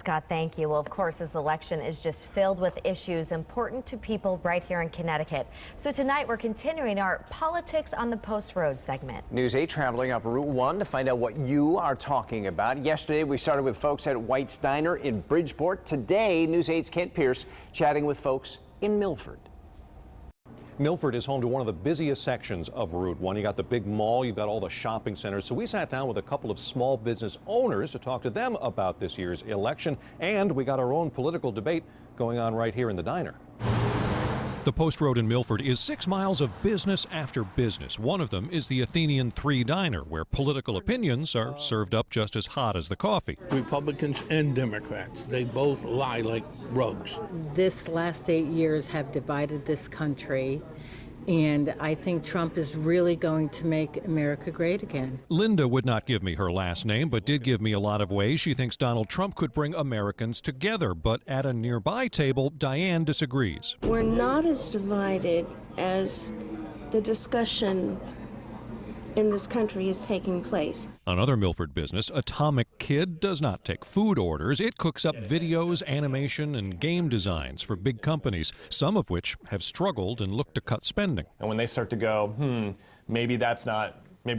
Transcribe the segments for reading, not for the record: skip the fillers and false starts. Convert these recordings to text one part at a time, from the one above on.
Scott, thank you. Well, of course, this election is just filled with issues important to people right here in Connecticut. So tonight we're continuing our Politics on the Post Road segment. News 8 traveling up Route 1 to find out what you are talking about. Yesterday we started with folks at White's Diner in Bridgeport. Today, News 8's Kent Pierce chatting with folks in Milford. Milford is home to one of the busiest sections of Route 1. You got the big mall, you've got all the shopping centers. So we sat down with a couple of small business owners to talk to them about this year's election. And we got our own political debate going on right here in the diner. The Post Road in Milford is 6 miles of business after business. One of them is the Athenian 3 Diner, where political opinions are served up just as hot as the coffee. Republicans and Democrats, they both lie like rugs. This last 8 years have divided this country, and I think Trump is really going to make America great again. Linda would not give me her last name, but did give me a lot of ways she thinks Donald Trump could bring Americans together. But at a nearby table, Diane disagrees. We're not as divided as the discussion in this country is taking place. Another Milford business, Atomic Kid, does not take food orders. It cooks up videos, animation, and game designs for big companies, some of which have struggled and look to cut spending. And when they start to go, maybe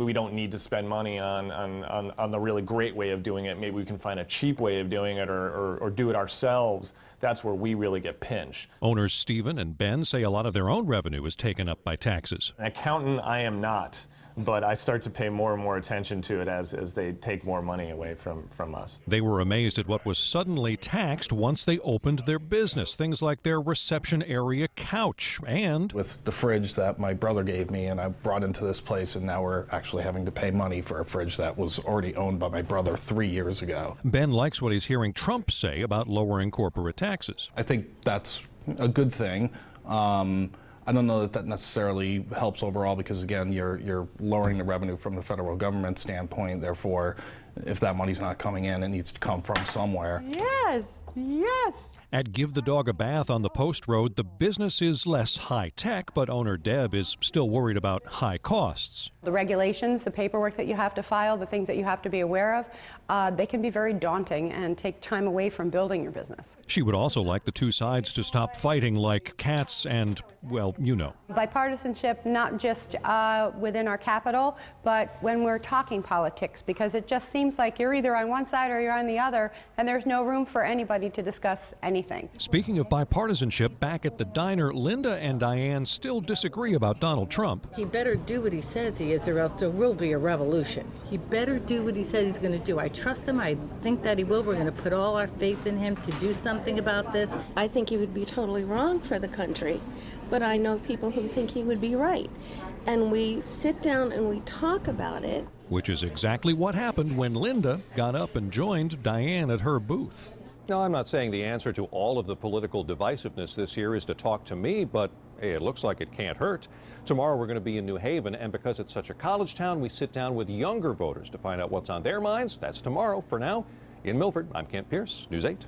we don't need to spend money on the really great way of doing it. Maybe we can find a cheap way of doing it or do it ourselves. That's where we really get pinched. Owners Stephen and Ben say a lot of their own revenue is taken up by taxes. An accountant, I am not. But I start to pay more and more attention to it as they take more money away from us. They were amazed at what was suddenly taxed once they opened their business. Things like their reception area couch and with the fridge that my brother gave me and I brought into this place, and now we're actually having to pay money for a fridge that was already owned by my brother 3 years ago. Ben likes what he's hearing Trump say about lowering corporate taxes. I think that's a good thing. I don't know that necessarily helps overall because, again, you're lowering the revenue from the federal government standpoint. Therefore, if that money's not coming in, it needs to come from somewhere. Yes, yes. At Give the Dog a Bath on the Post Road, the business is less high-tech, but owner Deb is still worried about high costs. The regulations, the paperwork that you have to file, the things that you have to be aware of, they can be very daunting and take time away from building your business. She would also like the two sides to stop fighting like cats and, well, you know. Bipartisanship, not just within our capital, but when we're talking politics, because it just seems like you're either on one side or you're on the other, and there's no room for anybody to discuss anything. Speaking of bipartisanship, back at the diner, Linda and Diane still disagree about Donald Trump. He better do what he says he is, or else there will be a revolution. He better do what he says he's going to do. I trust him. I think that he will. We're going to put all our faith in him to do something about this. I think he would be totally wrong for the country, but I know people who think he would be right. And we sit down and we talk about it. Which is exactly what happened when Linda got up and joined Diane at her booth. Now, I'm not saying the answer to all of the political divisiveness this year is to talk to me, but hey, it looks like it can't hurt. Tomorrow we're going to be in New Haven, and because it's such a college town, we sit down with younger voters to find out what's on their minds. That's tomorrow. For now, in Milford, I'm Kent Pierce, News 8.